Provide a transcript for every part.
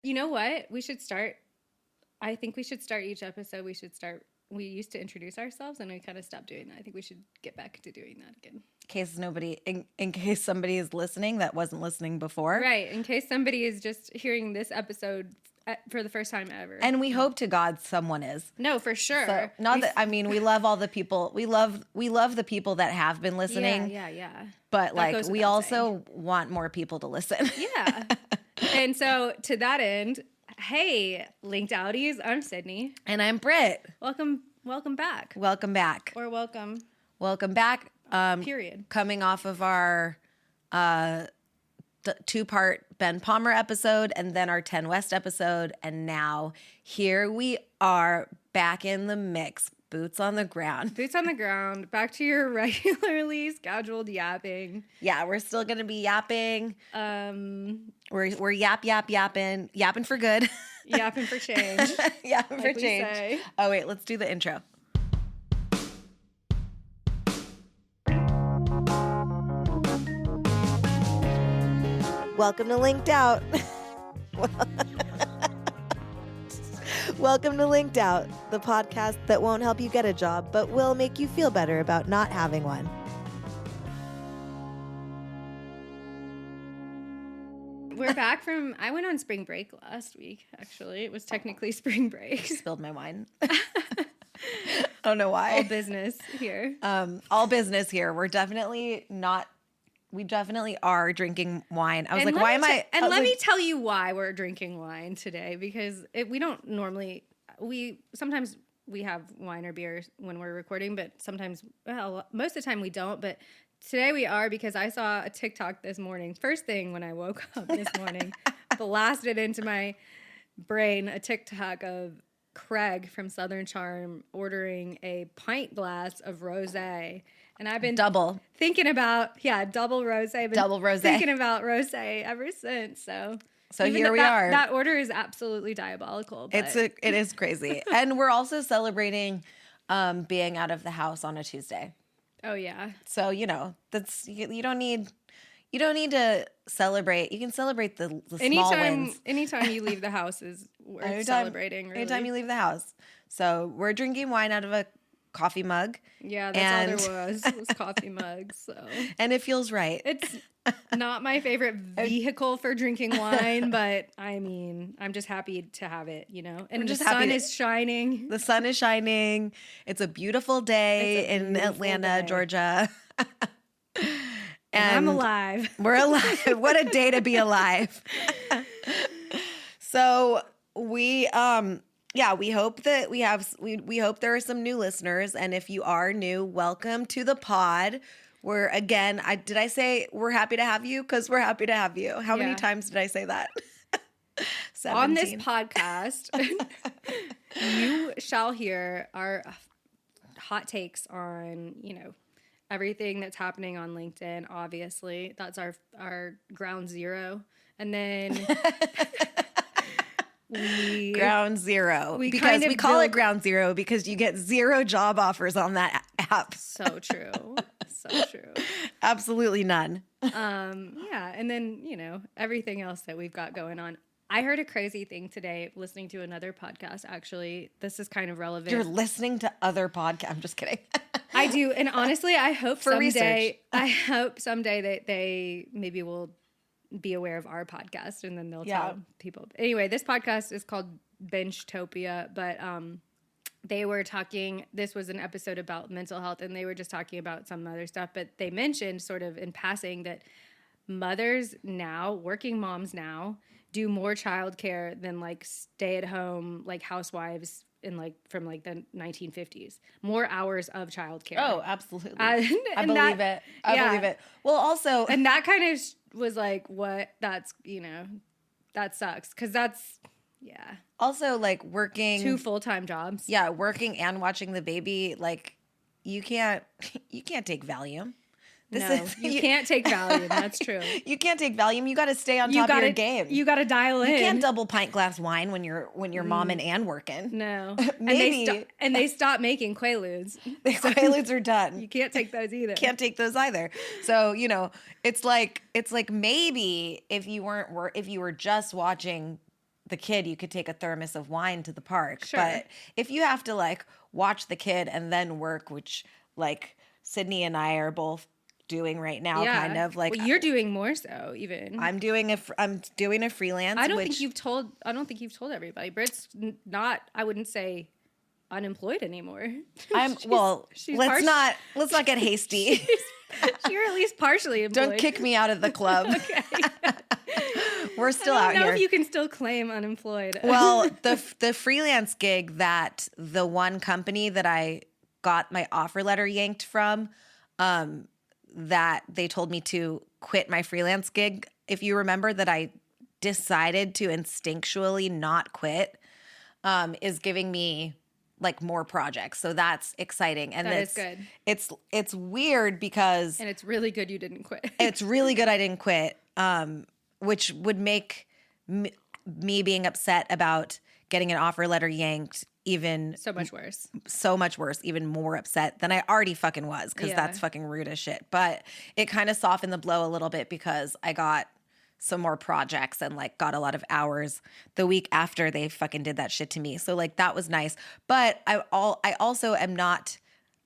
You know what? I think we should start each episode. We used to introduce ourselves and we kind of stopped doing that. I think we should get back to doing that again. In case somebody is listening that wasn't listening before. Right. In case somebody is just hearing this episode for the first time ever. And we hope to God someone is. No, for sure. So, we love all the people. We love the people that have been listening. Yeah. But we also want more people to listen. Yeah. And so to that end, hey, LinkedOuties, I'm Sydney. And I'm Brit. Welcome back. Welcome back. Or welcome. Welcome back. Period. Coming off of our two-part Ben Palmer episode and then our 10 West episode. And now here we are back in the mix. Boots on the ground. Boots on the ground. Back to your regularly scheduled yapping. Yeah, we're still going to be yapping. We're yapping for good. Yapping for change. Yapping for change. Oh, wait, let's do the intro. Welcome to LinkedOut. Welcome to LinkedOut, the podcast that won't help you get a job, but will make you feel better about not having one. We're back from, I went on spring break last week, actually. It was technically spring break. Spilled my wine. I don't know why. All business here. All business here. We definitely are drinking wine. I was like, why am I? And let me tell you why we're drinking wine today, because we don't normally, sometimes we have wine or beer when we're recording, but sometimes, most of the time we don't. But today we are, because I saw a TikTok this morning. First thing when I woke up this morning, blasted into my brain a TikTok of Craig from Southern Charm ordering a pint glass of rosé. And I've been thinking about, double rosé. Double rosé. Thinking about rosé ever since. So here we are. That order is absolutely diabolical. But. It is crazy. And we're also celebrating being out of the house on a Tuesday. Oh yeah. So, that's you don't need to celebrate. You can celebrate the small wins. Anytime you leave the house is worth celebrating, really. Anytime you leave the house. So we're drinking wine out of a coffee mug. Yeah, that's all there was coffee mugs. So. And it feels right. It's not my favorite vehicle for drinking wine, but I mean, I'm just happy to have it, And the sun is shining. The sun is shining. It's a beautiful day in Atlanta, Georgia. And I'm alive. We're alive. What a day to be alive. So we hope that we hope there are some new listeners. And if you are new, welcome to the pod. Did I say we're happy to have you? Because we're happy to have you. How many times did I say that? 17. On this podcast, you shall hear our hot takes on, everything that's happening on LinkedIn. Obviously, that's our ground zero. And then ground zero. We call it ground zero because you get 0 job offers on that app. So true. So true. Absolutely none. And then, everything else that we've got going on. I heard a crazy thing today listening to another podcast. Actually, this is kind of relevant. You're listening to other podcasts. I'm just kidding. I do. And honestly, I hope research. someday that they maybe will be aware of our podcast and then they'll tell people. Anyway, this podcast is called Benchtopia, but they were talking, this was an episode about mental health, and they were just talking about some other stuff, but they mentioned sort of in passing that mothers now, working moms now, do more childcare than stay at home housewives in from the 1950s. More hours of childcare. Oh, absolutely. I believe it. I believe it. Well, also, and that kind of was what? That's that sucks, because that's also working 2 full-time jobs. Yeah, working and watching the baby. You can't take Valium. You can't take Valium. That's true. You can't take Valium. You got to stay on top of your game. You got to dial in. You can't double pint glass wine when you're mom and working. No. Maybe. And they stopped making Quaaludes. The Quaaludes are done. You can't take those either. Can't take those either. So it's like maybe if you were just watching the kid, you could take a thermos of wine to the park. Sure. But if you have to like watch the kid and then work, which like Sydney and I are both doing right now, kind of like, well, you're doing more so even. I'm doing a freelance. I don't think you've told everybody. Brit's not, I wouldn't say unemployed anymore. Let's not get hasty. You're at least partially employed. Don't kick me out of the club. Okay. We're still out here. I don't know if you can still claim unemployed. Well, the freelance gig that the one company that I got my offer letter yanked from, that they told me to quit my freelance gig. If you remember that I decided to instinctually not quit, is giving me like more projects. So that's exciting. And that is good. It's weird because... And it's really good you didn't quit. It's really good I didn't quit, which would make me being upset about getting an offer letter yanked even... So much worse, even more upset than I already fucking was, because that's fucking rude as shit. But it kind of softened the blow a little bit because I got some more projects and like got a lot of hours the week after they fucking did that shit to me. So like that was nice. But I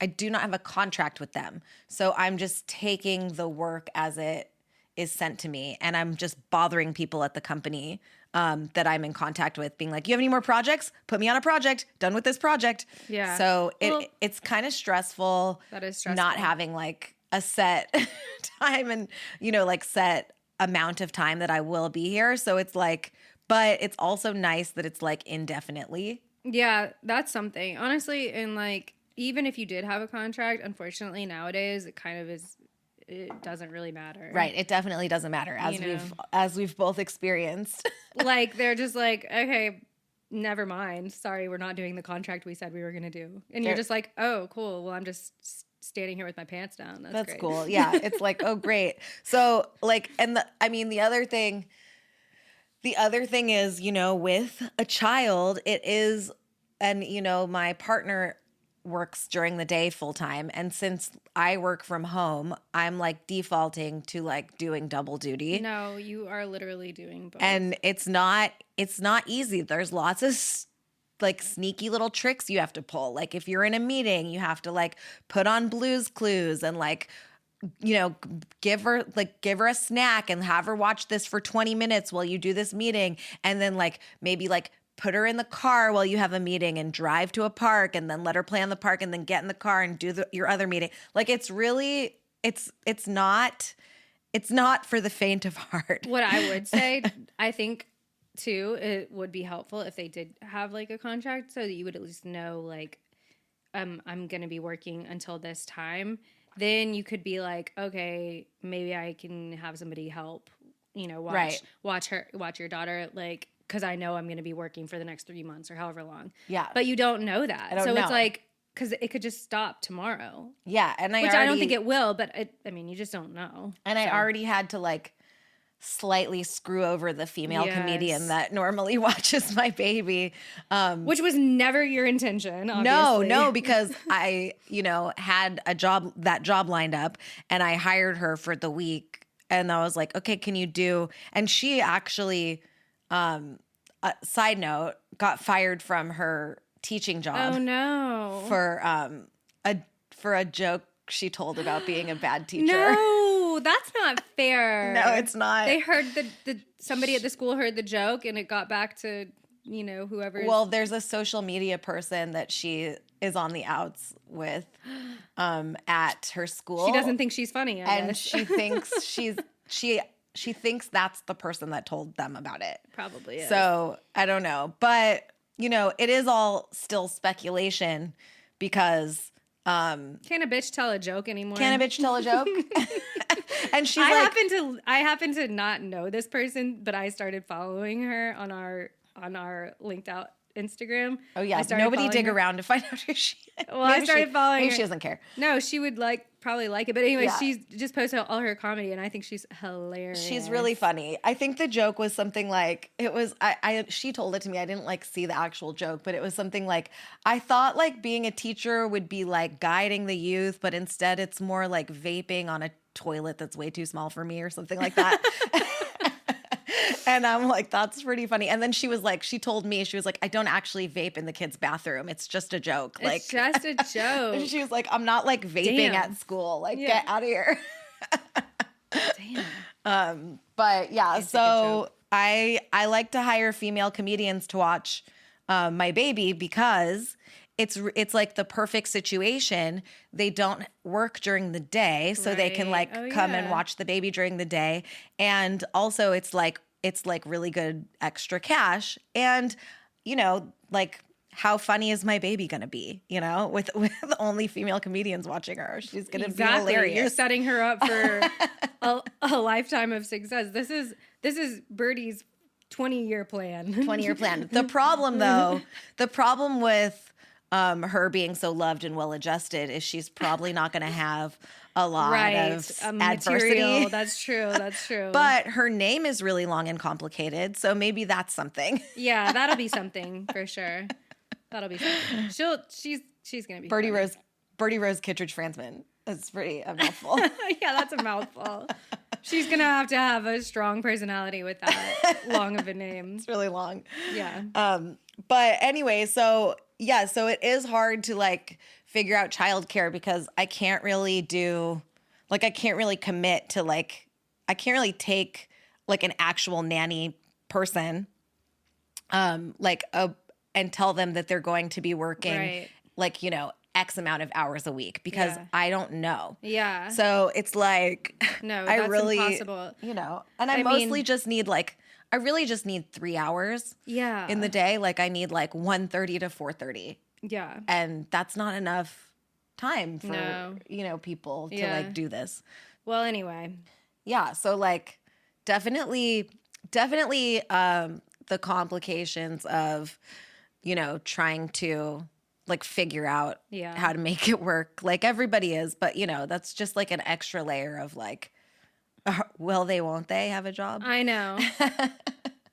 do not have a contract with them. So I'm just taking the work as it is sent to me, and I'm just bothering people at the company that I'm in contact with, being like, you have any more projects? Put me on a project. Done with this project. Yeah. So it's kind of stressful. That is stressful. Not having like a set time and, like set amount of time that I will be here. So it's like, but it's also nice that it's like indefinitely. Yeah, that's something. Honestly, and like, even if you did have a contract, unfortunately nowadays it kind of is, it doesn't really matter. Right. It definitely doesn't matter, as we've both experienced. Like they're just like, okay, never mind. Sorry, we're not doing the contract we said we were going to do. And you're just like, oh, cool. Well, I'm just standing here with my pants down. That's great. Cool. Yeah. It's like, oh, great. So like, and the other thing is, with a child, it is, and my partner works during the day full time. And since I work from home, I'm like defaulting to like doing double duty. No, you are literally doing both. And it's not easy. There's lots of like sneaky little tricks you have to pull. Like if you're in a meeting, you have to like put on Blue's Clues and like, give her a snack and have her watch this for 20 minutes while you do this meeting. And then like maybe like put her in the car while you have a meeting and drive to a park and then let her play on the park and then get in the car and do your other meeting. Like it's really, it's not for the faint of heart. What I would say, I think too, it would be helpful if they did have like a contract so that you would at least know like, I'm going to be working until this time. Then you could be like, okay, maybe I can have somebody help, watch your daughter, like, because I know I'm going to be working for the next 3 months or however long. Yeah. But you don't know that. I don't know. It's like, because it could just stop tomorrow. Yeah. And I don't think it will, but you just don't know. And I already had to like slightly screw over the female comedian that normally watches my baby. Which was never your intention, obviously. No, because I, had that job lined up and I hired her for the week and I was like, okay, can you do, and she actually, side note, got fired from her teaching job. Oh no. For a joke she told about being a bad teacher. No, that's not fair. No, it's not. They heard somebody at the school heard the joke and it got back to, whoever. Well, there's a social media person that she is on the outs with at her school. She doesn't think she's funny, I guess. She thinks she thinks that's the person that told them about it. Probably is. So, I don't know. But, it is all still speculation because can a bitch tell a joke anymore? Can a bitch tell a joke? And she's I happen to not know this person, but I started following her on our LinkedOut Instagram. Oh yeah, nobody dig around to find out who she is. Well, I started following her. Maybe she doesn't care. No, she would probably like it. But anyway, she's just posted all her comedy, and I think she's hilarious. She's really funny. I think the joke was something like, it was, she told it to me. I didn't see the actual joke, but it was something like, I thought being a teacher would be guiding the youth, but instead it's more like vaping on a toilet that's way too small for me or something like that. And I'm like, that's pretty funny. And then she told me, she was like, I don't actually vape in the kids' bathroom. It's just a joke. It's just a joke. She was like, I'm not like vaping at school. Like, get out of here. Damn. But yeah, so I like to hire female comedians to watch my baby because it's like the perfect situation. They don't work during the day, so they can like come and watch the baby during the day. And also it's like really good extra cash. And, you know, like how funny is my baby going to be, you know, with only female comedians watching her? She's going to be hilarious. You're setting her up for a lifetime of success. This is Birdie's 20-year plan. 20-year plan. The problem with her being so loved and well-adjusted is she's probably not going to have a lot of adversity. That's true. But her name is really long and complicated, so maybe that's something. Yeah, that'll be something for sure. That'll be something. She's gonna be Birdie Rose Kittredge Fransman. That's pretty a mouthful. Yeah, that's a mouthful. She's gonna have a strong personality with that long of a name. It's really long. Yeah. But anyway, so it is hard to like figure out childcare because I can't really commit to like, I can't really take like an actual nanny person, and tell them that they're going to be working like, you know, X amount of hours a week because I don't know. Yeah. So it's like, no, that's impossible. You know, and I really just need 3 hours in the day. Like I need like 1:30 to 4:30. Yeah. And that's not enough time for, you know, people to like do this. Well, anyway. Yeah. So like definitely the complications of, you know, trying to like figure out how to make it work. Like everybody is, but you know, that's just like an extra layer of like, will they, won't they have a job? I know.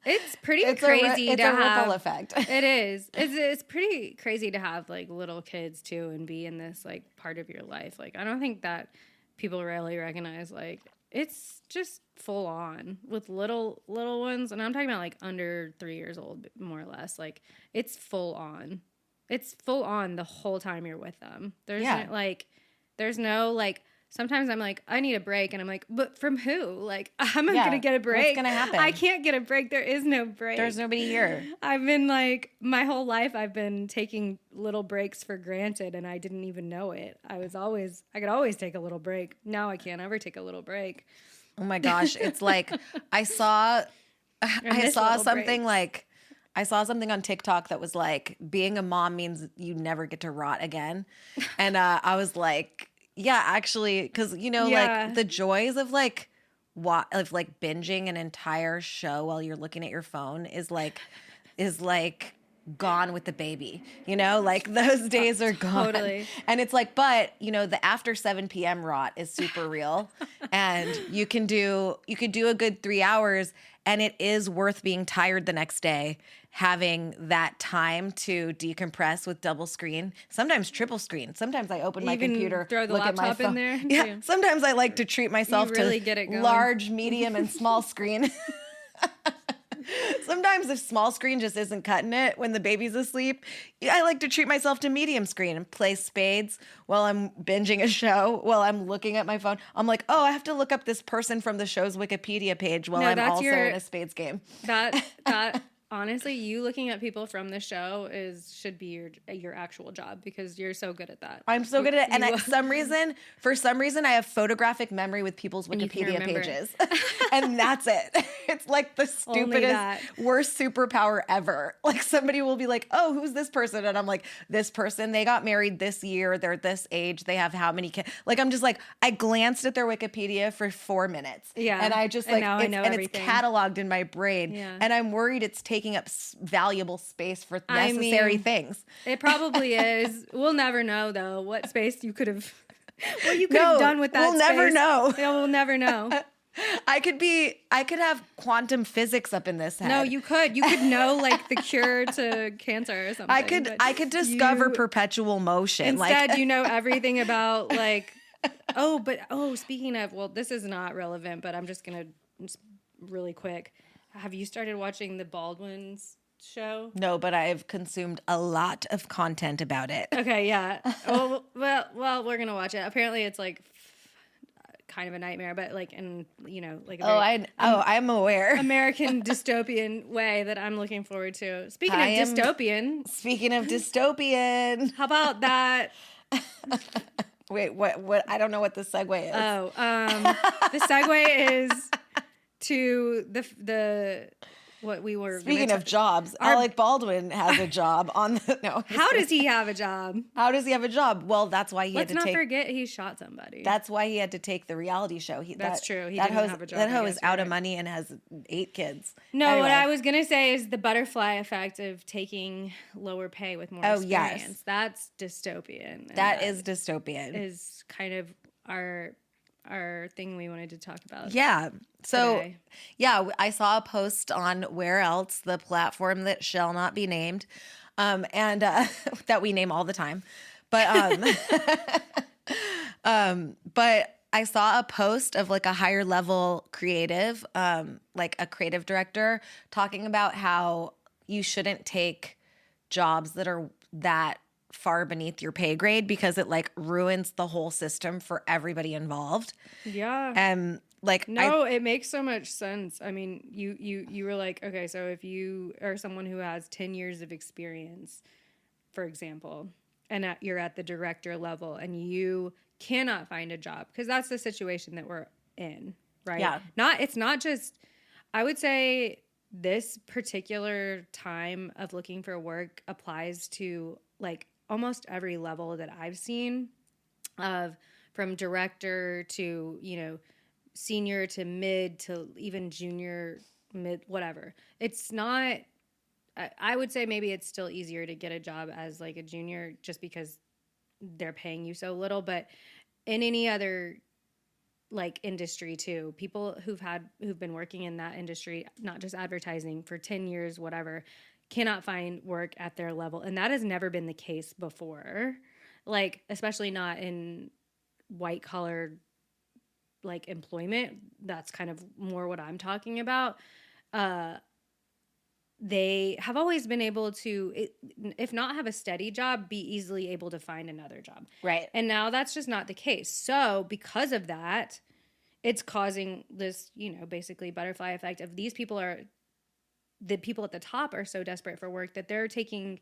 It's pretty crazy it's to a have. ripple effect. It is. It's pretty crazy to have like little kids too and be in this like part of your life. Like I don't think that people really recognize like it's just full on with little ones, and I'm talking about like under 3 years old, more or less. Like it's full on. It's full on the whole time you're with them. There's no like. Sometimes I'm like, I need a break. And I'm like, but from who? Like, I'm not going to get a break. What's going to happen? I can't get a break. There is no break. There's nobody here. I've been like, my whole life, I've been taking little breaks for granted. And I didn't even know it. I could always take a little break. Now I can't ever take a little break. Oh my gosh. It's like, I saw something on TikTok that was like, being a mom means you never get to rot again. And I was like, yeah, actually, because, you know, like the joys of like binging an entire show while you're looking at your phone is like gone with the baby, you know, like those days are gone. Totally. And it's like, but you know, the after 7 p.m. rot is super real, and you could do a good 3 hours, and it is worth being tired the next day, having that time to decompress with double screen, sometimes triple screen. Sometimes I open my computer, throw the look at my laptop phone. in there. Yeah. Sometimes I like to treat myself really to large, medium, and small screen. Sometimes if small screen just isn't cutting it when the baby's asleep, I like to treat myself to medium screen and play spades while I'm binging a show, while I'm looking at my phone. I'm like, oh, I have to look up this person from the show's Wikipedia page while I'm also in a spades game. That honestly, you looking at people from the show should be your actual job, because you're so good at that. I'm so good at it. And for some reason, I have photographic memory with people's Wikipedia pages. And that's it. It's like the stupidest, worst superpower ever. Like somebody will be like, oh, who's this person? And I'm like, this person, they got married this year. They're this age. They have how many kids? Like, I'm just like, I glanced at their Wikipedia for 4 minutes. Yeah. And I just like, I know it's cataloged in my brain. Yeah. And I'm worried it's taking up valuable space for necessary things. It probably is. We'll never know though what space you could have done with that. We'll never know. Yeah, we'll never know. I could have quantum physics up in this head. No, you could know like the cure to cancer or something. I could discover perpetual motion. Instead, you know everything about like, speaking of, well, this is not relevant, but I'm just going to really quick. Have you started watching the Baldwin's show? No, but I've consumed a lot of content about it. Okay, yeah. Well, we're gonna watch it. Apparently, it's like kind of a nightmare, but like in like I'm aware. American dystopian way that I'm looking forward to. Speaking of dystopian, how about that? Wait, what? I don't know what the segue is. Oh, the segue is to the what we were. Speaking of jobs, Alec Baldwin has a job on the. No. How does he have a job? How does he have a job? Well, that's why he had to take. Let's not forget he shot somebody. That's why he had to take the reality show. That's true. He didn't have a job. That hoe is out of money and has 8 kids. No, anyway. What I was gonna say is the butterfly effect of taking lower pay with more experience. Yes. That's dystopian. That is dystopian. Is kind of our thing we wanted to talk about. Yeah. So, today. yeah, I saw a post on Where Else, the platform that shall not be named, and that we name all the time. But but I saw a post of like a higher level creative, like a creative director, talking about how you shouldn't take jobs that are that far beneath your pay grade because it like ruins the whole system for everybody involved. Yeah. And like it makes so much sense. I mean, you were like, okay, so if you are someone who has 10 years of experience, for example, and you're at the director level and you cannot find a job, because that's the situation that we're in, right? Yeah. It's not just, I would say this particular time of looking for work applies to like almost every level that I've seen, from director to, senior to mid to even junior, mid, whatever. It's not, I would say maybe it's still easier to get a job as like a junior just because they're paying you so little. But in any other like industry too, people who've been working in that industry, not just advertising, for 10 years, whatever, cannot find work at their level. And that has never been the case before. Like, especially not in white collar like employment. That's kind of more what I'm talking about. They have always been able to, if not have a steady job, be easily able to find another job. Right. And now that's just not the case. So because of that, it's causing this, basically butterfly effect of the people at the top are so desperate for work that they're taking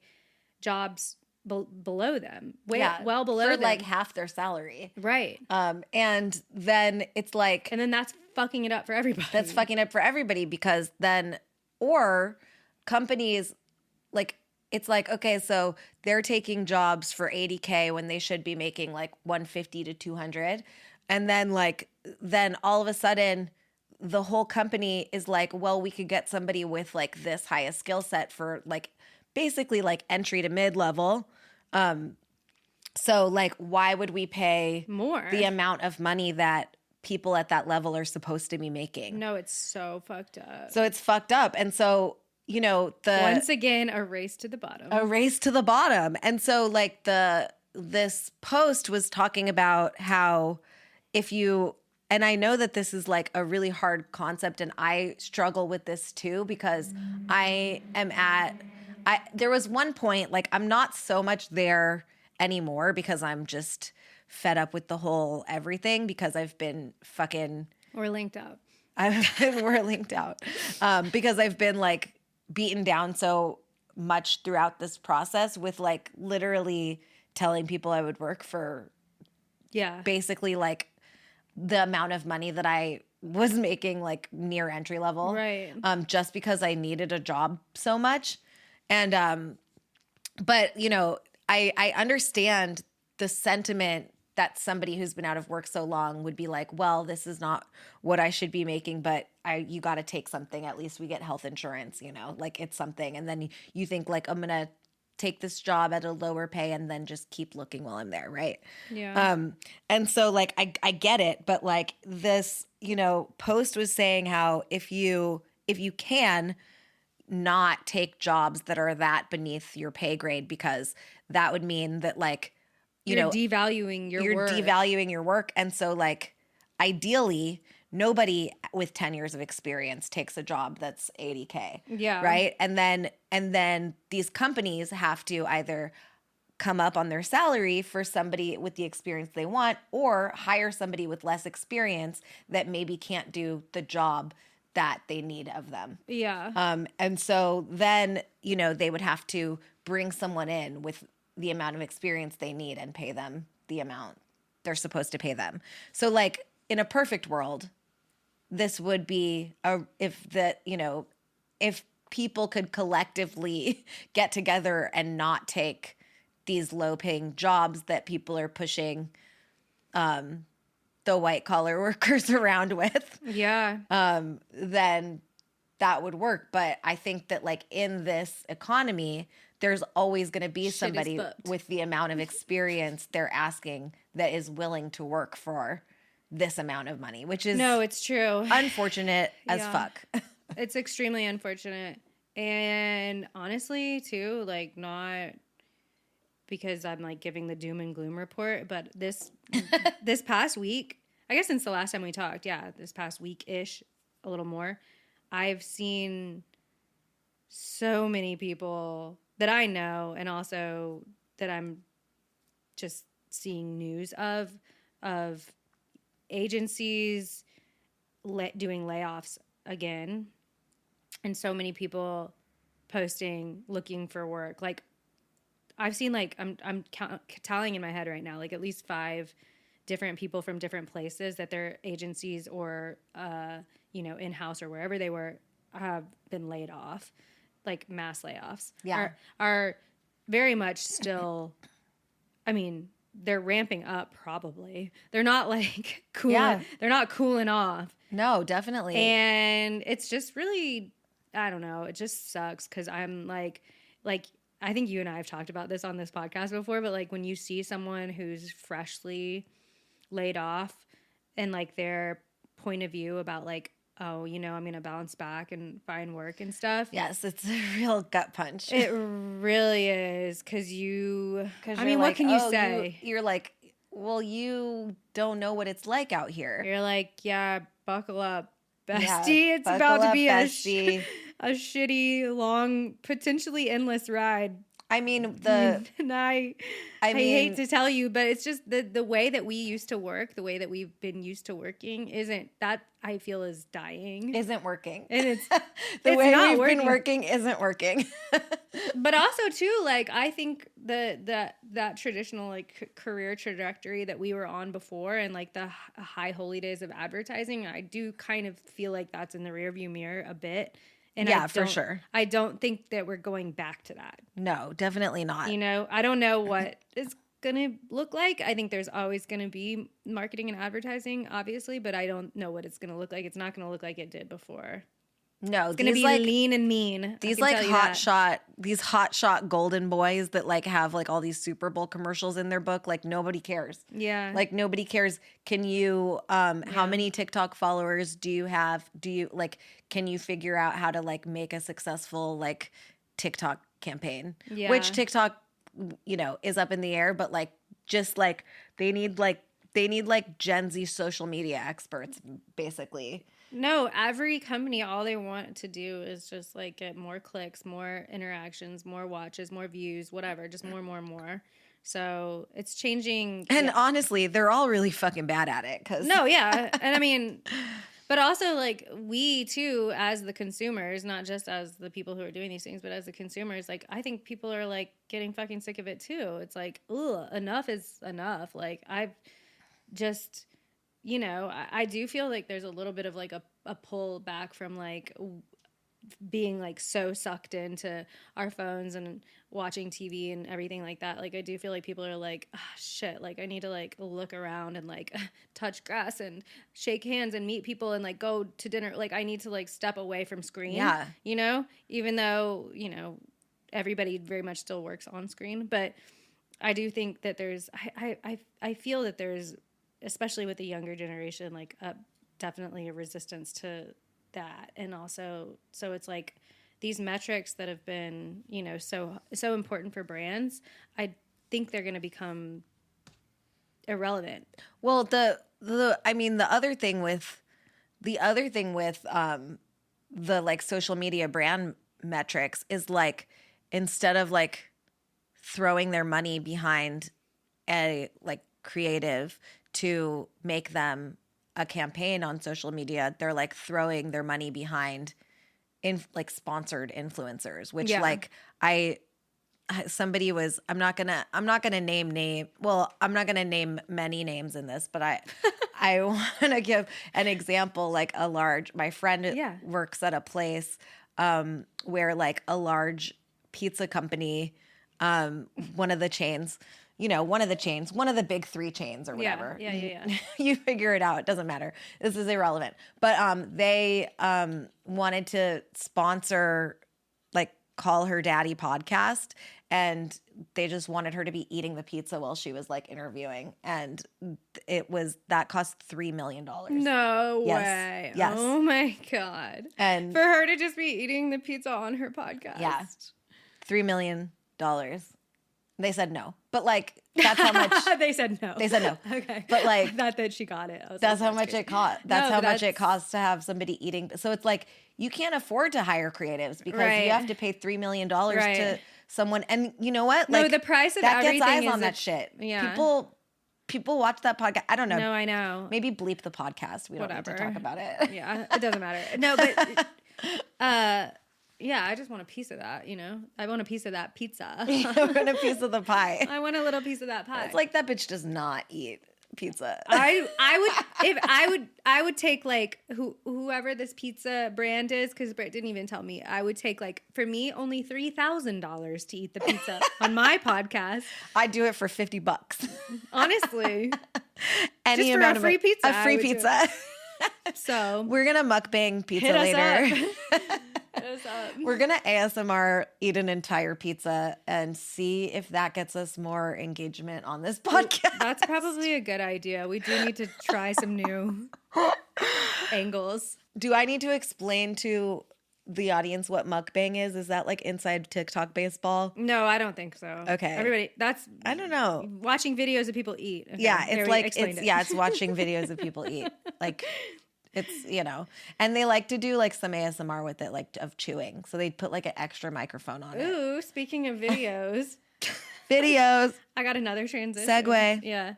jobs below them, well below for them. like half their salary. Right. And then it's like, and then that's fucking it up for everybody. That's fucking up for everybody because then, or companies, like, it's like, okay, so they're taking jobs for 80K when they should be making like 150 to 200. And then all of a sudden the whole company is like, well, we could get somebody with like this highest skill set for like basically like entry to mid level. So like, why would we pay more the amount of money that people at that level are supposed to be making? No, it's so fucked up. So it's fucked up. And so, once again, a race to the bottom. And so like this post was talking about how and I know that this is like a really hard concept and I struggle with this too because there was one point, like I'm not so much there anymore because I'm just fed up with the whole everything because I've been fucking... We're linked out. We're linked out. Because I've been like beaten down so much throughout this process with like literally telling people I would work for basically like the amount of money that I was making like near entry level. Right. Just because I needed a job so much. And, but I understand the sentiment that somebody who's been out of work so long would be like, well, this is not what I should be making, but you got to take something. At least we get health insurance, like it's something. And then you think like, I'm going to take this job at a lower pay and then just keep looking while I'm there. Right. Yeah. And so like, I get it. But like this, post was saying how if you can not take jobs that are that beneath your pay grade, because that would mean that like, you're devaluing your work. Devaluing your work. And so like ideally nobody with 10 years of experience takes a job that's 80K. Yeah. Right. And then these companies have to either come up on their salary for somebody with the experience they want, or hire somebody with less experience that maybe can't do the job that they need of them. Yeah. And so then, they would have to bring someone in with the amount of experience they need and pay them the amount they're supposed to pay them. So like in a perfect world, this would be if people could collectively get together and not take these low-paying jobs that people are pushing the white-collar workers around with. Yeah. Then that would work. But I think that like in this economy, there's always going to be somebody with the amount of experience they're asking that is willing to work for this amount of money, which is it's true. Unfortunate as fuck. It's extremely unfortunate. And honestly, too, like not because I'm like giving the doom and gloom report, but this past week, I guess since the last time we talked, this past week-ish, a little more, I've seen so many people that I know and also that I'm just seeing news of agencies doing layoffs again, and so many people posting looking for work. Like I've seen like I'm tallying in my head right now like at least 5 different people from different places that their agencies or in-house or wherever they were have been laid off, like mass layoffs. Are very much still. I mean, they're ramping up. Probably they're not like cool. Yeah. They're not cooling off. No, definitely. And it's just really, I don't know. It just sucks because I'm like I think you and I have talked about this on this podcast before, but like when you see someone who's freshly laid off and like their point of view about like, oh, I'm going to bounce back and find work and stuff. Yes, it's a real gut punch. It really is because I mean, what can you say? You're like, well, you don't know what it's like out here. You're like, yeah, buckle up, bestie. Yeah, it's about to be a shitty, long, potentially endless ride. I mean, I hate to tell you, but it's just the way that we used to work, the way that we've been used to working isn't that I feel is dying. Isn't working. And it's the way we've been working isn't working. But also too, like I think that traditional like career trajectory that we were on before and like the high holy days of advertising, I do kind of feel like that's in the rearview mirror a bit. And for sure. I don't think that we're going back to that. No, definitely not. I don't know what it's going to look like. I think there's always going to be marketing and advertising, obviously, but I don't know what it's going to look like. It's not going to look like it did before. No, it's going to be like, lean and mean. These like hot shot golden boys that like have like all these Super Bowl commercials in their book. Like nobody cares. Yeah. Like nobody cares. Can you, how many TikTok followers do you have? Can you figure out how to like make a successful like TikTok campaign? Yeah. Which TikTok, is up in the air, but like, just like they need like Gen Z social media experts basically. No, every company, all they want to do is just like get more clicks, more interactions, more watches, more views, whatever, just more. So it's changing. And honestly, they're all really fucking bad at it. No, yeah. And I mean, but also like we too, as the consumers, not just as the people who are doing these things, but as the consumers, like I think people are like getting fucking sick of it too. It's like, ugh, enough is enough. Like I've just... I do feel like there's a little bit of like a pull back from like being like so sucked into our phones and watching TV and everything like that. Like I do feel like people are like, oh, shit, like I need to like look around and like touch grass and shake hands and meet people and like go to dinner. Like I need to like step away from screen. Yeah. Even though, everybody very much still works on screen. But I do think that I feel that there's, especially with the younger generation, like definitely a resistance to that. And also, so it's like these metrics that have been, so important for brands, I think they're going to become irrelevant. Well, the other thing with the other thing with the like social media brand metrics is like instead of like throwing their money behind a like creative to make them a campaign on social media, they're like throwing their money behind in like sponsored influencers, which like somebody was, I'm not gonna name well, I'm not gonna name many names in this, but I want to give an example. Like my friend works at a place where like a large pizza company, one of the chains, one of the big 3 chains or whatever. Yeah. You figure it out. It doesn't matter. This is irrelevant. But they wanted to sponsor like Call Her Daddy podcast, and they just wanted her to be eating the pizza while she was like interviewing, and that cost $3 million. No way. Yes. Oh my God. And for her to just be eating the pizza on her podcast. Yeah. $3 million. They said no. But like that's how much They said no. Okay. But like not that she got it. That's how much it cost. That's how much it costs to have somebody eating. So it's like you can't afford to hire creatives because you have to pay $3 million to someone. And you know what? Like, no, the price of that everything gets eyes is on that shit. Yeah. People watch that podcast. I don't know. No, I know. Maybe bleep the podcast. We don't need to talk about it. Yeah, it doesn't matter. No, but yeah, I just want a piece of that, I want a piece of that pizza. I want a piece of the pie. I want a little piece of that pie. It's like that bitch does not eat pizza. I would take like whoever this pizza brand is, because Brit didn't even tell me. I would take like, for me, only $3,000 to eat the pizza on my podcast. I'd do it for $50. Honestly. Any just for amount a free pizza. A free pizza. So we're gonna mukbang pizza later. We're gonna ASMR eat an entire pizza and see if that gets us more engagement on this podcast. That's probably a good idea. We do need to try some new angles. Do I need to explain to the audience what mukbang is? Is that like inside TikTok baseball? No, I don't think so. Okay. Everybody, that's I don't know. Watching videos of people eat. Okay, yeah, it's watching videos of people eat. Like it's, and they like to do like some ASMR with it, like of chewing. So they put like an extra microphone on it. Ooh, speaking of videos. I got another transition. Segue. Yeah.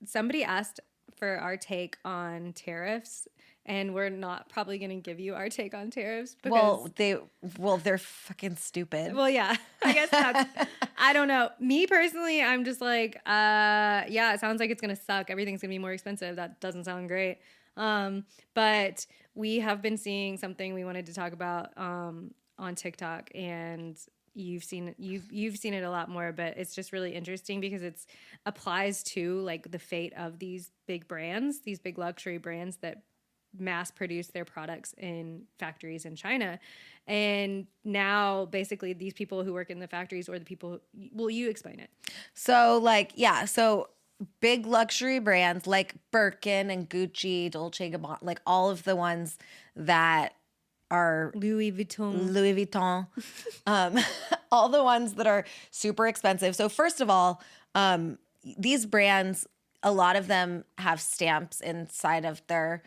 Somebody asked for our take on tariffs, and we're not probably going to give you our take on tariffs because they're fucking stupid. Well, yeah, I guess I don't know. Me personally, I'm just like, yeah, it sounds like it's going to suck. Everything's going to be more expensive. That doesn't sound great. But we have been seeing something we wanted to talk about on TikTok, and you've seen it a lot more, but it's just really interesting because it applies to like the fate of these big brands, these big luxury brands that mass produce their products in factories in China. And now basically these people who work in the factories, or the people, well, you explain it. So so big luxury brands like Birkin and Gucci, Dolce & Gabbana, like all of the ones that are Louis Vuitton, all the ones that are super expensive. So first of all, these brands, a lot of them have stamps inside of their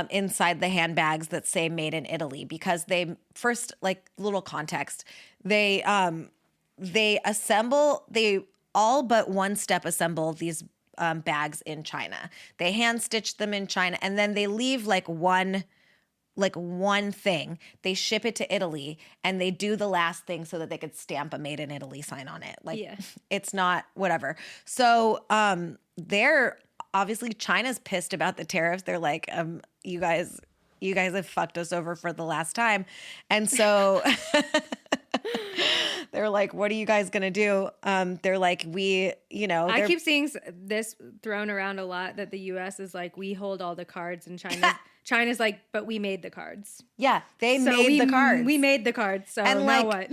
inside the handbags that say made in Italy, because they first, like, little context, they all but one step assemble these bags in China. They hand stitch them in China, and then they leave like one thing. They ship it to Italy, and they do the last thing so that they could stamp a made in Italy sign on it. Like, yeah. It's not whatever. So they're obviously, China's pissed about the tariffs. They're like, you guys have fucked us over for the last time. And so they're like, what are you guys going to do? They're like, I keep seeing this thrown around a lot, that the U.S. is like, we hold all the cards, and China's like, but we made the cards. Yeah, made the cards. We made the cards. So and now what?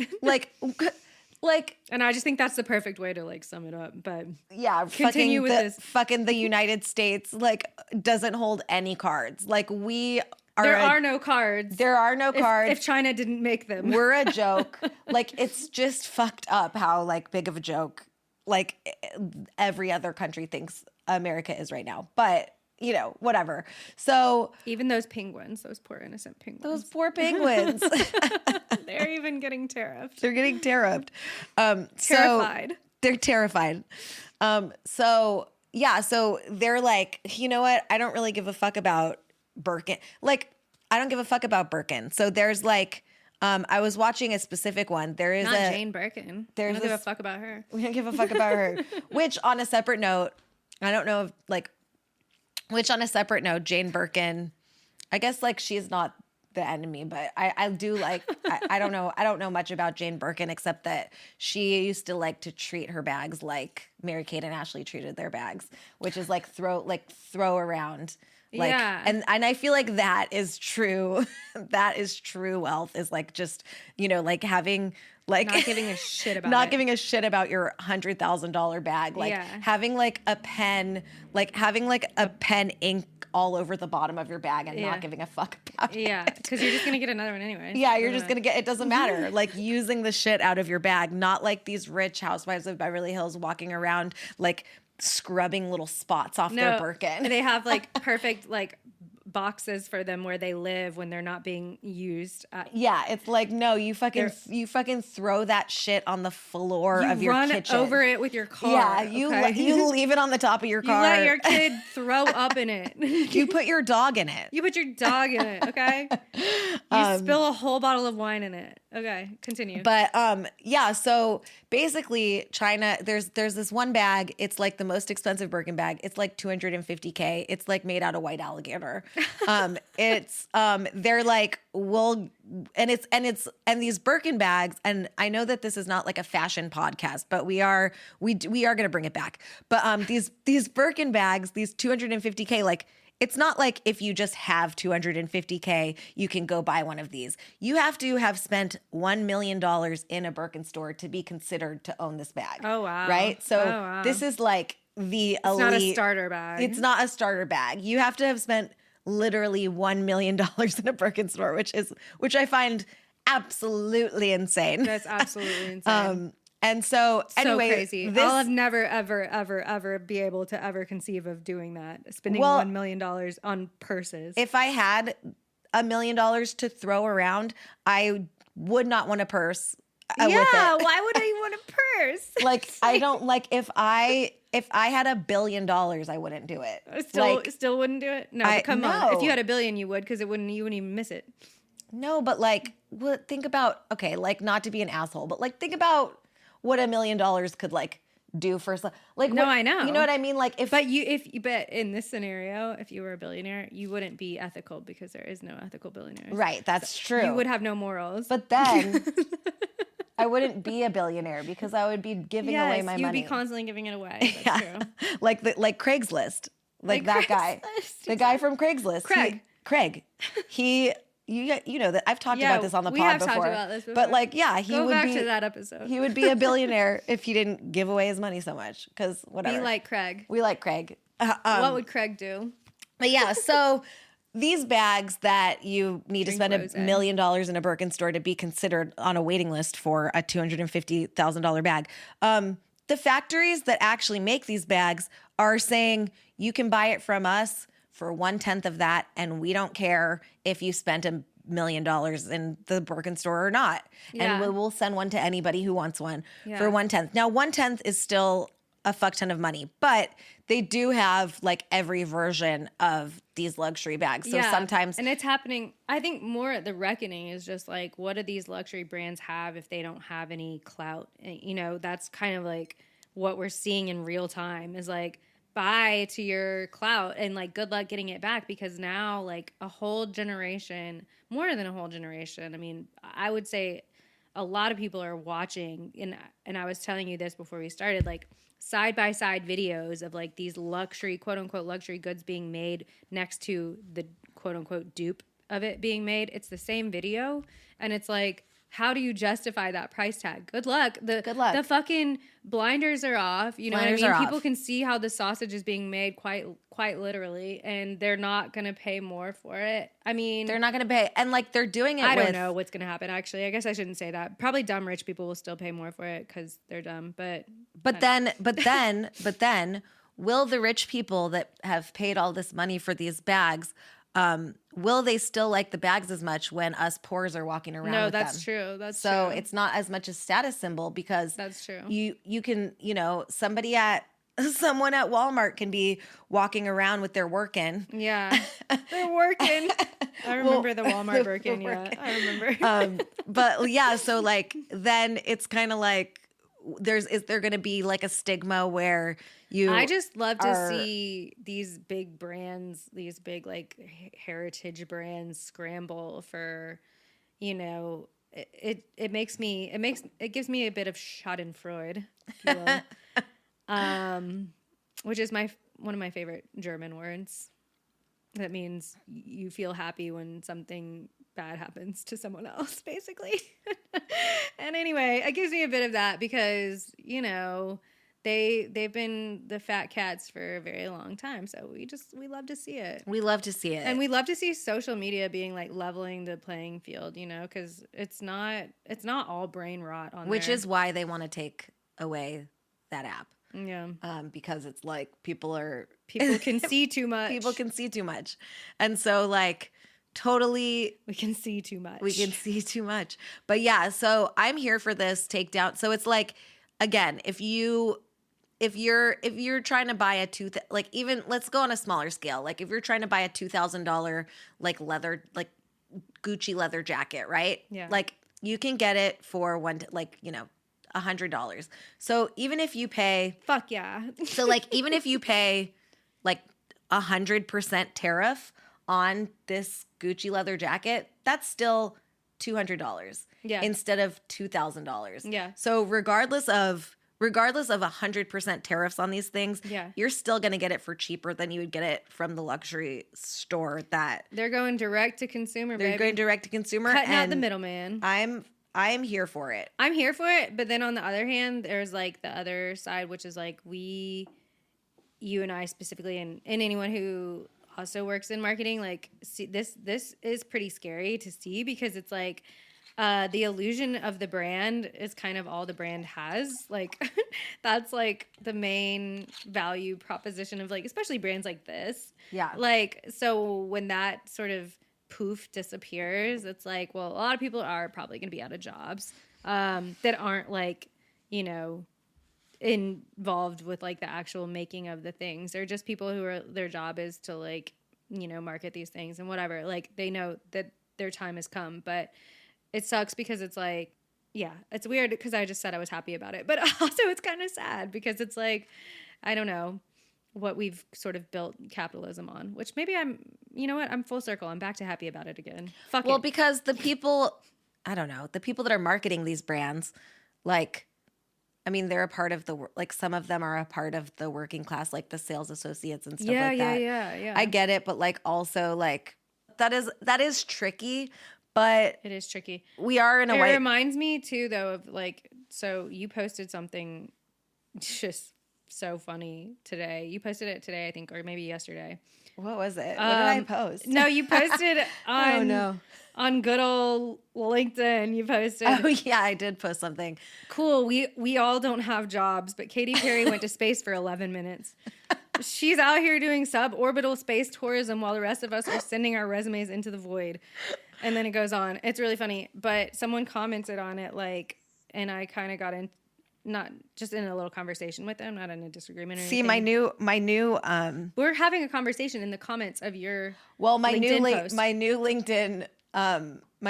And I just think that's the perfect way to like sum it up. But yeah, continue with this. Fucking the United States doesn't hold any cards. There are no cards. There are no cards. If China didn't make them. We're a joke. It's just fucked up how big of a joke every other country thinks America is right now. But you know, whatever. So even those penguins, those poor innocent penguins. Those poor penguins. They're even getting tariffed. They're getting tariffed. Terrified. They're terrified. So they're like, you know what? I don't really give a fuck about Birkin. Like, I don't give a fuck about Birkin. So there's like, I was watching a specific one. There is not Jane Birkin. We don't give a fuck about her. We don't give a fuck about her. Which, on a separate note, I don't know if on a separate note, Jane Birkin, I guess like she's not the enemy, but I do like, I don't know much about Jane Birkin except that she used to like to treat her bags like Mary Kate and Ashley treated their bags, which is like throw around. Like, yeah. And I feel like that is true. That is true wealth, is like just, you know, like having like not giving a shit about not giving a shit about your $100,000 bag. Like having like a pen ink all over the bottom of your bag and not giving a fuck about it. Yeah, because you're just going to get another one anyway. Yeah, you're just going to get, it doesn't matter. Like using the shit out of your bag, not like these rich housewives of Beverly Hills walking around like scrubbing little spots off their Birkin. They have like perfect like boxes for them where they live when they're not being used. Yeah, it's like, no, you fucking throw that shit on the floor of your kitchen. You run over it with your car. Yeah, you leave it on the top of your car. You let your kid throw up in it. You put your dog in it. You put your dog in it, okay? You spill a whole bottle of wine in it. Okay, continue. But so basically China, there's this one bag, it's like the most expensive Birkin bag. It's like $250K. It's like made out of white alligator. They're like, and these Birkin bags, and I know that this is not like a fashion podcast, but we are going to bring it back. But these Birkin bags, these $250K, like, it's not like if you just have $250K, you can go buy one of these. You have to have spent $1 million in a Birkin store to be considered to own this bag. Oh, wow. Right? So this is like the elite. It's not a starter bag. It's not a starter bag. You have to have spent literally $1 million in a Birkin store, which I find absolutely insane. That's absolutely insane. And so anyway, crazy. I'll never, ever be able to ever conceive of doing that. Spending $1 million on purses. If I had $1 million to throw around, I would not want a purse. With it. Why would I want a purse? Like, I don't like, if I had $1 billion, I wouldn't do it. Still wouldn't do it? No, come on. If you had $1 billion, you would, because you wouldn't even miss it. No, but like, think about, okay, like, not to be an asshole, but like, think about what $1 million could like do for like. No, I know. You know what I mean? Like, but in this scenario, if you were a billionaire, you wouldn't be ethical because there is no ethical billionaires. Right, that's true. You would have no morals. But then I wouldn't be a billionaire because I would be giving away my money. You'd be constantly giving it away. That's true. like Craigslist, like that guy, the guy from Craigslist, Craig. You know that I've talked about this on the pod before. Talked about this before. But like, Go back to that episode. He would be a billionaire if he didn't give away his money so much. Because whatever. We like Craig. What would Craig do? But yeah, so these bags that you need to spend $1 million in a Birkin store to be considered on a waiting list for a $250,000 bag. The factories that actually make these bags are saying you can buy it from us for 1/10 of that, and we don't care if you spent $1 million in the Birkin store or not. And we will send one to anybody who wants one for 1/10. Now, 1/10 is still a fuck ton of money, but they do have like every version of these luxury bags. So sometimes, and it's happening. I think more at the reckoning is just like, what do these luxury brands have if they don't have any clout? You know, that's kind of like what we're seeing in real time is like, buy to your clout and like good luck getting it back, because now like a whole generation, more than a whole generation, I mean, I would say a lot of people are watching, and I was telling you this before we started, like side by side videos of like these luxury, quote unquote luxury goods being made next to the quote unquote dupe of it being made. It's the same video, and it's like, how do you justify that price tag? Good luck. Good luck. The fucking blinders are off. You know what I mean? People can see how the sausage is being made quite literally, and they're not going to pay more for it. I mean, they're not going to pay. And like, they're doing it I don't know what's going to happen, actually. I guess I shouldn't say that. Probably dumb rich people will still pay more for it because they're dumb. But then will the rich people that have paid all this money for these bags, will they still like the bags as much when us poors are walking around with them? No, that's true. That's so true. it's not as much a status symbol because that's true. You can, someone at Walmart can be walking around with their Birkin. Yeah, they're working. I remember the Walmart Birkin. Yeah, I remember. But yeah, so like then it's kind of like is there going to be like a stigma where I just love to see these big brands, these big like heritage brands scramble for, it gives me a bit of Schadenfreude, if you will. Which is one of my favorite German words. That means you feel happy when something bad happens to someone else, basically. And anyway, it gives me a bit of that because, they've been the fat cats for a very long time. So we love to see it. We love to see it. And we love to see social media being like leveling the playing field, because it's not all brain rot on Which there. is why they want to take away that app. Yeah. Because it's like people can see too much. People can see too much. And so like totally we can see too much. But yeah, so I'm here for this takedown. So it's like, again, if you're trying to buy even let's go on a smaller scale. Like if you're trying to buy a $2,000 like leather, like Gucci leather jacket, right? Yeah. Like you can get it for $100. So even if you pay, fuck yeah. So like even if you pay like 100% tariff on this Gucci leather jacket, that's still $200. Yeah. Instead of $2,000. Yeah. So regardless of 100% tariffs on these things, yeah, you're still going to get it for cheaper than you would get it from the luxury store that they're going direct to consumer. They're going direct to consumer, cutting out the middleman. I'm here for it. I'm here for it, but then on the other hand, there's like the other side, which is like you and I specifically, and anyone who also works in marketing, like see, this is pretty scary to see because it's like the illusion of the brand is kind of all the brand has. Like that's like the main value proposition of like, especially brands like this. Yeah. Like, so when that sort of poof disappears, it's like, well, a lot of people are probably going to be out of jobs that aren't like, involved with like the actual making of the things. They're just people who are, their job is to like, market these things and whatever. Like they know that their time has come, but it sucks because it's like, yeah, it's weird because I just said I was happy about it, but also it's kind of sad because it's like, I don't know what we've sort of built capitalism on, which maybe I'm full circle. I'm back to happy about it again. Fuck it. Well, because the people that are marketing these brands, like, I mean, they're a part of some of them are a part of the working class, like the sales associates and stuff like that. Yeah. I get it, but like also like that is tricky, but it is tricky. We are in a way. It reminds me too, though, of like, so you posted something just so funny today. You posted it today, I think, or maybe yesterday. What was it? What did I post? No, you posted on oh no. On good old LinkedIn, you posted. Oh yeah, I did post something. Cool. We all don't have jobs, but Katy Perry went to space for 11 minutes. She's out here doing suborbital space tourism while the rest of us are sending our resumes into the void. And then it goes on. It's really funny. But someone commented on it, like, and I kind of got in, not just in a little conversation with them, not in a disagreement or anything. See, my new we're having a conversation in the comments of your my LinkedIn post. My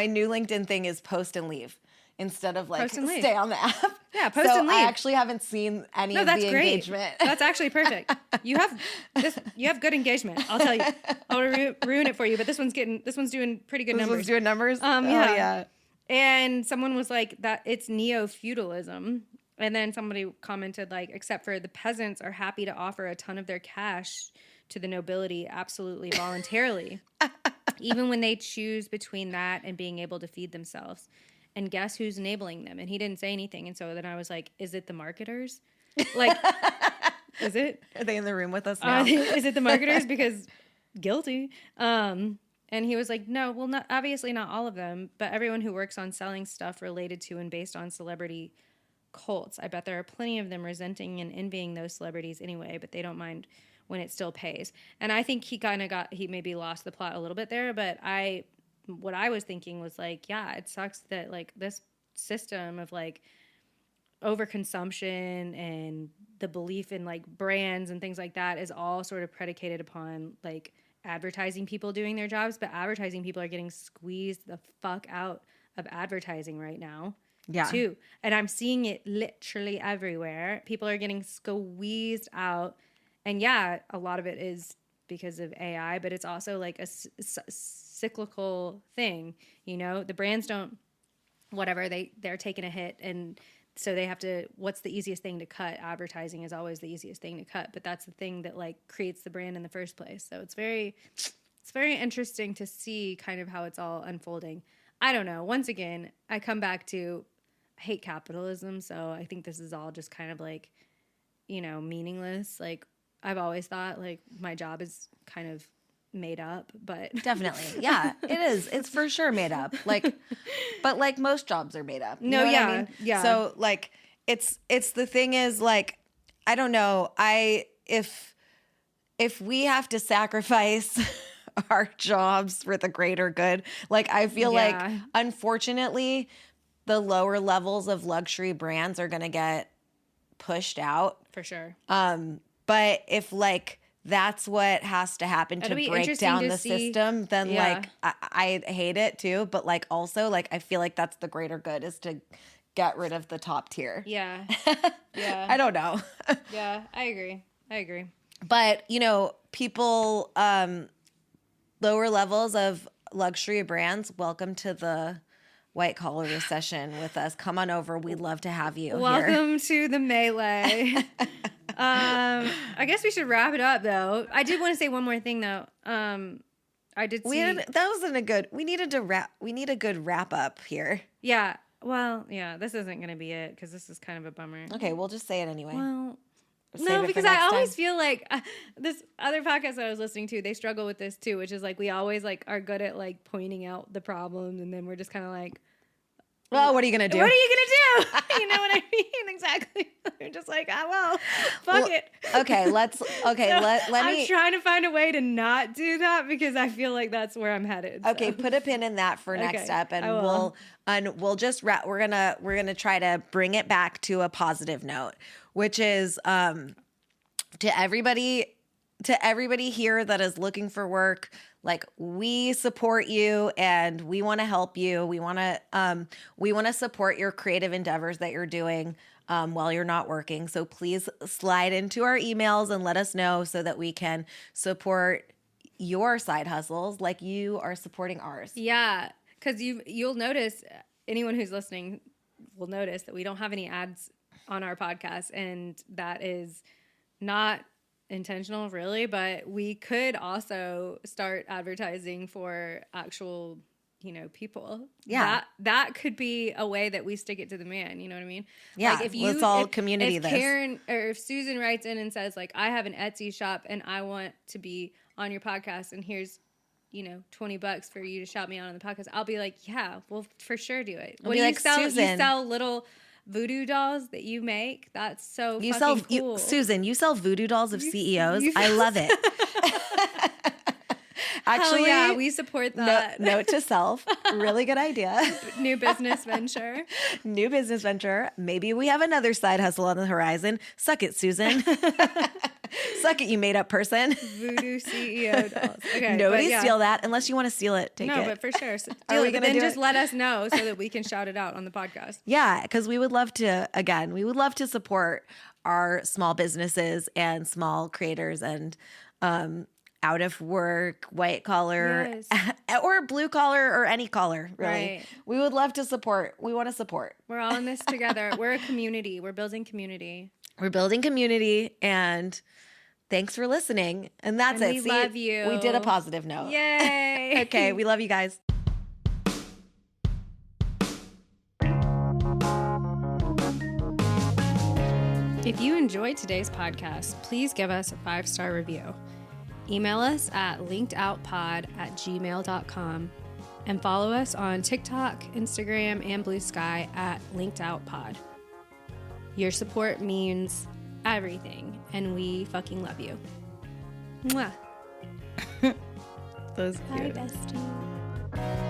new LinkedIn thing is post and leave instead of like stay on the app. Yeah, post and leave. I actually haven't seen any of the engagement. That's actually perfect. You have good engagement. I'll tell you. I'll ruin it for you, but this one's doing pretty good numbers. This one's doing numbers? Yeah. Oh, yeah. And someone was like that it's neo-feudalism. And then somebody commented like, except for the peasants are happy to offer a ton of their cash to the nobility absolutely voluntarily, even when they choose between that and being able to feed themselves. And guess who's enabling them? And he didn't say anything. And so then I was like, is it the marketers? Like, is it? Are they in the room with us now? Is it the marketers? Because guilty. And he was like, no, well, obviously not all of them, but everyone who works on selling stuff related to and based on celebrity cults. I bet there are plenty of them resenting and envying those celebrities anyway, but they don't mind when it still pays. And I think he maybe lost the plot a little bit there, but what I was thinking was like, yeah, it sucks that like this system of like overconsumption and the belief in like brands and things like that is all sort of predicated upon like advertising people doing their jobs, but advertising people are getting squeezed the fuck out of advertising right now. Yeah. Too. And I'm seeing it literally everywhere. People are getting squeezed out. And yeah, a lot of it is because of AI, but it's also like a cyclical thing. You know, the brands don't, whatever, they're taking a hit, and so they have to, what's the easiest thing to cut? Advertising is always the easiest thing to cut, but that's the thing that like creates the brand in the first place. So it's very interesting to see kind of how it's all unfolding. I don't know. Once again, I come back to, I hate capitalism, so I think this is all just kind of like, you know, meaningless. Like I've always thought like my job is kind of made up, but definitely, yeah, it is. It's for sure made up. Like, but like most jobs are made up. You know what yeah, I mean? Yeah. So like, it's the thing is like, I don't know. If we have to sacrifice our jobs for the greater good, like I feel like unfortunately, the lower levels of luxury brands are going to get pushed out for sure. But if like that's what has to happen to break down the system, then like I hate it too. But like also like I feel like that's the greater good is to get rid of the top tier. Yeah. Yeah. I don't know. Yeah, I agree. But you know, people lower levels of luxury brands, welcome to the white collar recession with us. Come on over. We'd love to have you. Welcome to the melee. I guess we should wrap it up though. I did want to say one more thing though. I did see that wasn't a good. We need a good wrap up here. Yeah. Well, yeah. This isn't going to be it because this is kind of a bummer. Okay, we'll just say it anyway. Well, no, because I always feel like this other podcast that I was listening to, they struggle with this too, which is like we always like are good at like pointing out the problems, and then we're just kind of like, well, what are you gonna do? What are you gonna do? You know what I mean? Exactly. You're just like, fuck it. Okay, let me. I'm trying to find a way to not do that because I feel like that's where I'm headed. So. Okay, put a pin in that for next step, and we'll just we're gonna try to bring it back to a positive note, which is to everybody here that is looking for work. Like we support you and we want to help you. We want to support your creative endeavors that you're doing while you're not working. So please slide into our emails and let us know so that we can support your side hustles like you are supporting ours. Yeah, because you'll notice, anyone who's listening will notice that we don't have any ads on our podcast, and that is not intentional really, but we could also start advertising for actual, you know, people. Yeah. That could be a way that we stick it to the man, you know what I mean? Yeah, like let's all community this. Karen or if Susan writes in and says like, I have an Etsy shop and I want to be on your podcast and here's, you know, $20 for you to shout me out on the podcast, I'll be like, yeah, well for sure do it. What do you sell? Susan, you sell little voodoo dolls that you make? That's so fucking cool. Susan, you sell voodoo dolls of CEOs? I love it. Actually, yeah, we support that. Note to self. Really good idea. New business venture. Maybe we have another side hustle on the horizon. Suck it, Susan. Suck it, you made up person. Voodoo CEO dolls. Okay, nobody steal that unless you want to steal it. Take it. No, but for sure. Are we gonna just let us know so that we can shout it out on the podcast. Yeah, because we would love to support our small businesses and small creators and out of work, white collar, or blue collar, or any collar, really. Right. We would love to support. We want to support. We're all in this together. We're a community. We're building community. And thanks for listening. And that's it. We love you. We did a positive note. Yay. Okay, we love you guys. If you enjoyed today's podcast, please give us a 5-star review. Email us at linkedoutpod@gmail.com and follow us on TikTok, Instagram, and Blue Sky at LinkedOutPod. Your support means everything, and we fucking love you. Mwah. That was cute. Bye, bestie.